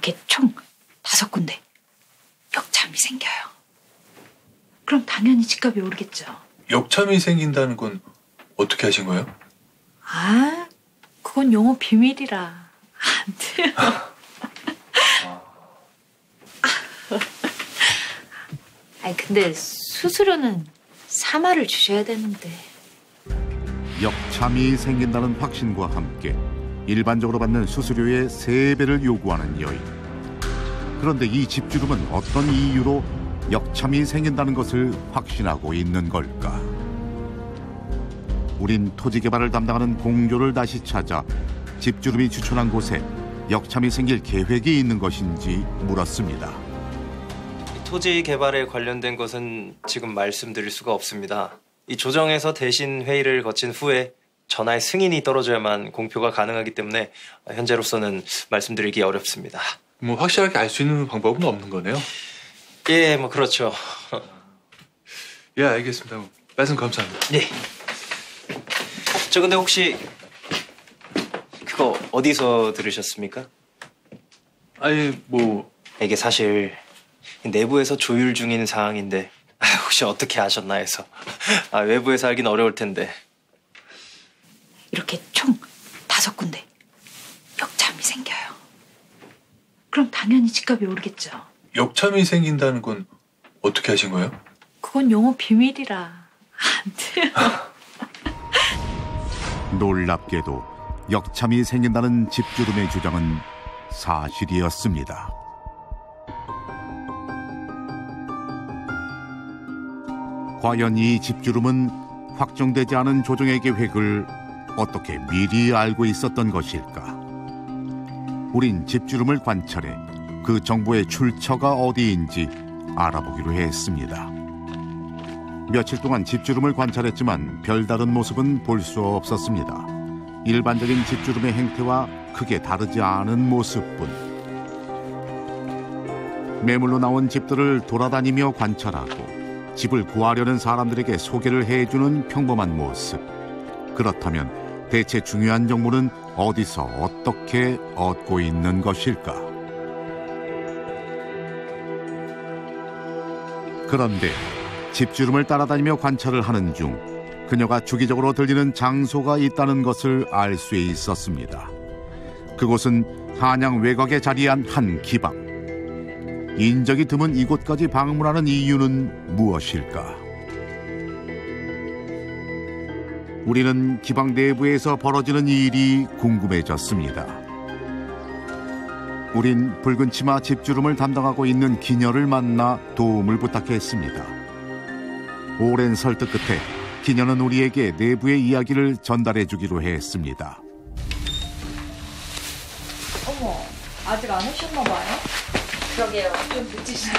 이렇게 총 5군데 역참이 생겨요. 그럼 당연히 집값이 오르겠죠. 역참이 생긴다는 건 어떻게 하신 거예요? 아, 그건 영업 비밀이라 안 돼요. 아니 근데 수수료는 3화를 주셔야 되는데. 역참이 생긴다는 확신과 함께 일반적으로 받는 수수료의 3배를 요구하는 여인. 그런데 이 집주름은 어떤 이유로 역참이 생긴다는 것을 확신하고 있는 걸까? 우린 토지 개발을 담당하는 공조를 다시 찾아 집주름이 추천한 곳에 역참이 생길 계획이 있는 것인지 물었습니다. 토지 개발에 관련된 것은 지금 말씀드릴 수가 없습니다. 이 조정에서 대신 회의를 거친 후에 전화의 승인이 떨어져야만 공표가 가능하기 때문에 현재로서는 말씀드리기 어렵습니다. 뭐 확실하게 알 수 있는 방법은 없는 거네요? 예, 뭐 그렇죠. 예, 알겠습니다. 말씀 감사합니다. 네. 저 근데 혹시 그거 어디서 들으셨습니까? 아니 뭐 이게 사실 내부에서 조율 중인 사항인데 혹시 어떻게 아셨나 해서. 외부에서 알긴 어려울 텐데. 이렇게 총 5군데 역참이 생겨요. 그럼 당연히 집값이 오르겠죠. 역참이 생긴다는 건 어떻게 하신 거예요? 그건 영업 비밀이라 안 돼요. 놀랍게도 역참이 생긴다는 집주름의 주장은 사실이었습니다. 과연 이 집주름은 확정되지 않은 조정의 계획을 어떻게 미리 알고 있었던 것일까? 우린 집주름을 관찰해 그 정보의 출처가 어디인지 알아보기로 했습니다. 며칠 동안 집주름을 관찰했지만 별다른 모습은 볼 수 없었습니다. 일반적인 집주름의 행태와 크게 다르지 않은 모습뿐. 매물로 나온 집들을 돌아다니며 관찰하고 집을 구하려는 사람들에게 소개를 해주는 평범한 모습. 그렇다면 대체 중요한 정보는 어디서 어떻게 얻고 있는 것일까? 그런데 집주름을 따라다니며 관찰을 하는 중 그녀가 주기적으로 들리는 장소가 있다는 것을 알 수 있었습니다. 그곳은 한양 외곽에 자리한 한 기방. 인적이 드문 이곳까지 방문하는 이유는 무엇일까? 우리는 기방 내부에서 벌어지는 일이 궁금해졌습니다. 우린 붉은 치마 집주름을 담당하고 있는 기녀를 만나 도움을 부탁했습니다. 오랜 설득 끝에 기녀는 우리에게 내부의 이야기를 전달해 주기로 했습니다. 어머, 아직 안 오셨나 봐요? 그러게요, 좀 늦으시네요.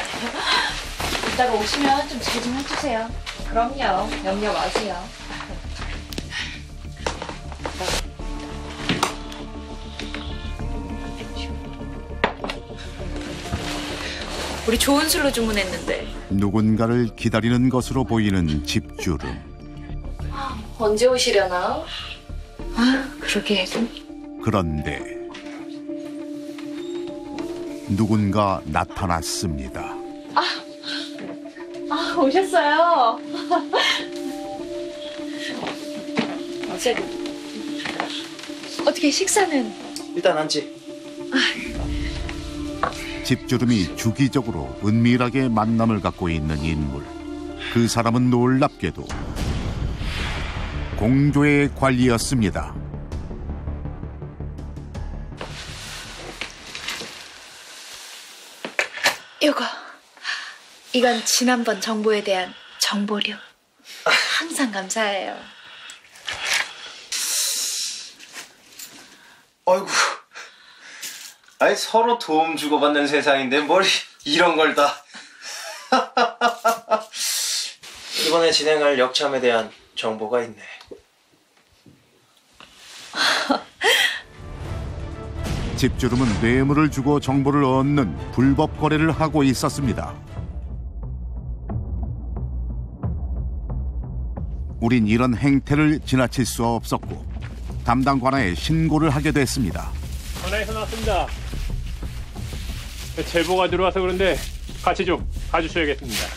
이따가 오시면 좀 잘 좀 해주세요. 그럼요, 염려 마세요. 우리 좋은 술로 주문했는데. 누군가를 기다리는 것으로 보이는 집주름. 언제 오시려나? 그러게. 그런데 누군가 나타났습니다. 오셨어요. 어떻게 식사는? 일단 앉지. 집주름이 주기적으로 은밀하게 만남을 갖고 있는 인물. 그 사람은 놀랍게도 공조의 관리였습니다. 이건 지난번 정보에 대한 정보료. 항상 감사해요. 아이고. 아니 서로 도움 주고받는 세상인데 뭘 이런 걸 다. 이번에 진행할 역참에 대한 정보가 있네. 집주름은 뇌물을 주고 정보를 얻는 불법 거래를 하고 있었습니다. 우린 이런 행태를 지나칠 수 없었고 담당 관아에 신고를 하게 됐습니다. 관아에서 나왔습니다. 제보가 들어와서 그런데 같이 좀 가주셔야겠습니다.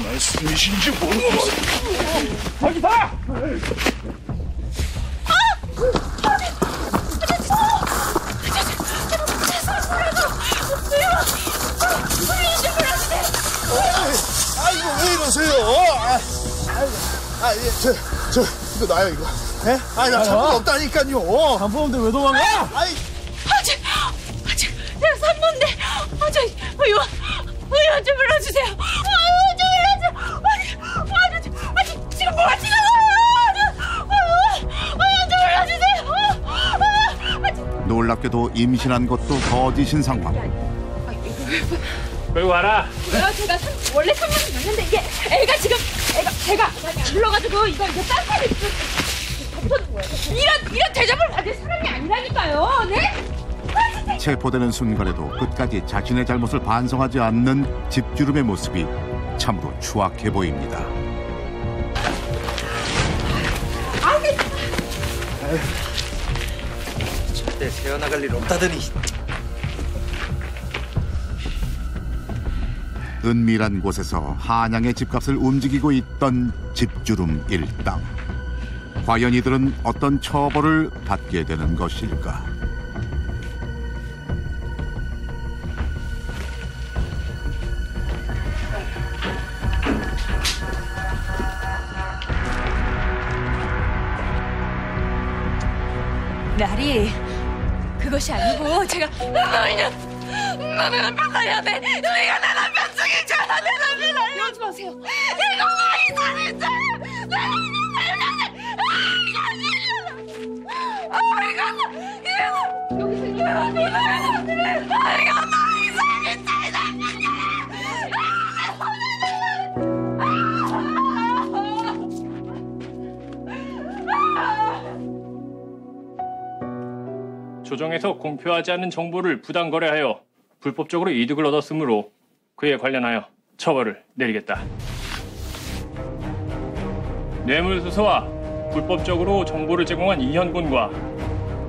말씀이신지 모르겠어요. 거기다! 아이고 왜 이러세요? 이거 나요 이거. 예? 아니 나 잠깐 없다니까요. 간포인데 왜 도망가? 내가 산모인데 의원 좀 불러주세요. 의원 좀 불러주세요. 지금 뭐가 지나가요? 의원 좀 불러주세요. 놀랍게도 임신한 것도 거짓인 상황. 끌고 와라. 제가 원래 3년이 됐는데 이게 애가 지금 배가 많이 안 불러가지고 이거 딴살이 덮쳐는 거예요. 이런 대접을 받을 사람이 아니라니까요. 네? 체포되는 순간에도 끝까지 자신의 잘못을 반성하지 않는 집주름의 모습이 참으로 추악해 보입니다. 절대 새어나갈 일 없다더니. 은밀한 곳에서 한양의 집값을 움직이고 있던 집주름 일당. 과연 이들은 어떤 처벌을 받게 되는 것일까? 날이 그것이 아니고 제가 나는 남편 살려야 돼. 우리가 내 남편 죽이잖아. 내 남편 살려. 이러지 마세요. 이거 많이 살렸어요. 조정에서 공표하지 않은 정보를 부당 거래하여 불법적으로 이득을 얻었으므로 그에 관련하여 처벌을 내리겠다. 뇌물수수와 불법적으로 정보를 제공한 이현군과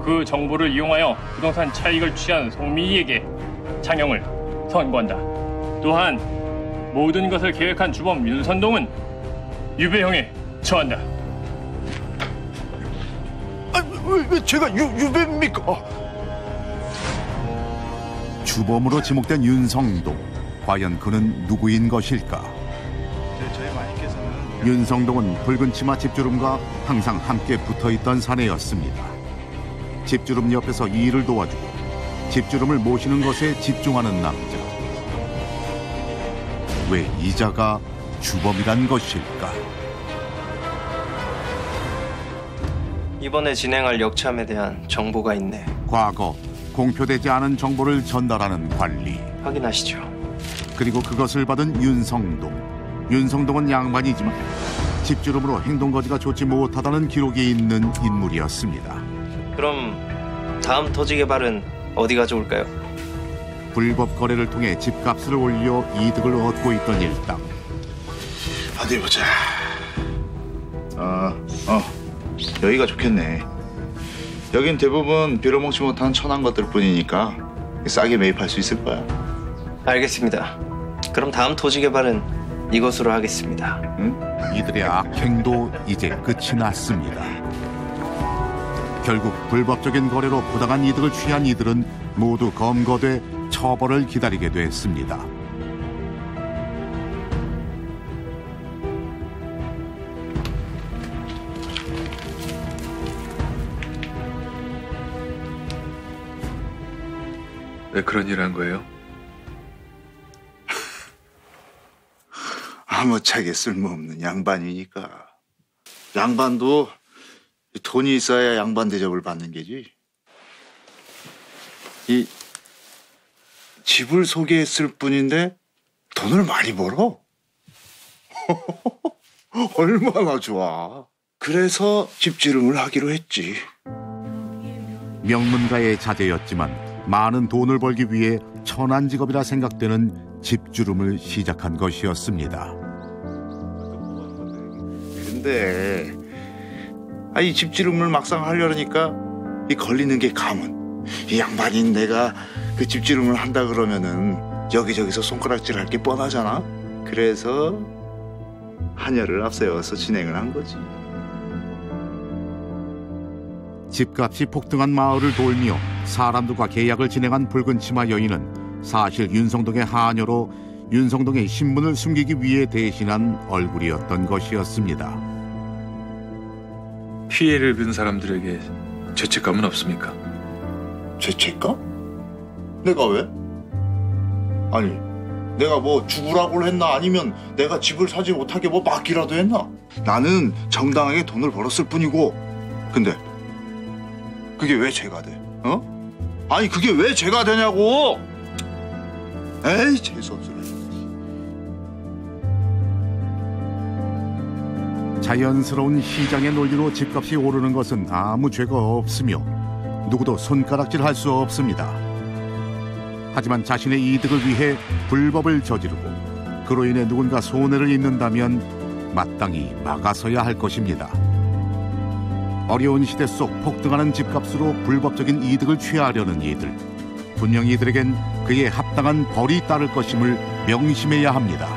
그 정보를 이용하여 부동산 차익을 취한 송미희에게 장형을 선고한다. 또한 모든 것을 계획한 주범 윤선동은 유배형에 처한다. 왜 제가 유배입니까? 주범으로 지목된 윤성동. 과연 그는 누구인 것일까? 저희 마님께서는 윤성동은 붉은 치마 집주름과 항상 함께 붙어있던 사내였습니다. 집주름 옆에서 일을 도와주고 집주름을 모시는 것에 집중하는 남자. 왜 이자가 주범이란 것일까? 이번에 진행할 역참에 대한 정보가 있네. 과거 공표되지 않은 정보를 전달하는 관리. 확인하시죠. 그리고 그것을 받은 윤성동. 윤성동은 양반이지만 집주름으로 행동거지가 좋지 못하다는 기록이 있는 인물이었습니다. 그럼 다음 토지 개발은 어디가 좋을까요? 불법 거래를 통해 집값을 올려 이득을 얻고 있던 일당. 어디 보자. 여기가 좋겠네. 여긴 대부분 빌어먹지 못한 천한 것들 뿐이니까 싸게 매입할 수 있을 거야. 알겠습니다. 그럼 다음 토지 개발은 이것으로 하겠습니다. 이들의 악행도 이제 끝이 났습니다. 결국 불법적인 거래로 부당한 이득을 취한 이들은 모두 검거돼 처벌을 기다리게 됐습니다. 왜 그런 일 한 거예요? 아무차게 쓸모없는 양반이니까. 양반도 돈이 있어야 양반 대접을 받는 게지. 이 집을 소개했을 뿐인데 돈을 많이 벌어. 얼마나 좋아. 그래서 집지름을 하기로 했지. 명문가의 자제였지만 많은 돈을 벌기 위해 천한 직업이라 생각되는 집주름을 시작한 것이었습니다. 근데 이 집지름을 막상 하려니까 이 걸리는 게 가문. 이 양반이 내가 그 집주름을 한다 그러면은 여기저기서 손가락질 할 게 뻔하잖아. 그래서 한여를 앞세워서 진행을 한 거지. 집값이 폭등한 마을을 돌며 사람들과 계약을 진행한 붉은 치마 여인은 사실 윤성동의 하녀로 윤성동의 신분을 숨기기 위해 대신한 얼굴이었던 것이었습니다. 피해를 입은 사람들에게 죄책감은 없습니까? 죄책감? 내가 왜? 아니, 내가 뭐 죽으라고 했나? 아니면 내가 집을 사지 못하게 뭐 막기라도 했나? 나는 정당하게 돈을 벌었을 뿐이고. 근데 그게 왜 죄가 돼? 어? 아니, 그게 왜 죄가 되냐고! 에이, 재수없으네. 자연스러운 시장의 논리로 집값이 오르는 것은 아무 죄가 없으며 누구도 손가락질할 수 없습니다. 하지만 자신의 이득을 위해 불법을 저지르고 그로 인해 누군가 손해를 입는다면 마땅히 막아서야 할 것입니다. 어려운 시대 속 폭등하는 집값으로 불법적인 이득을 취하려는 이들, 분명히 이들에겐 그에 합당한 벌이 따를 것임을 명심해야 합니다.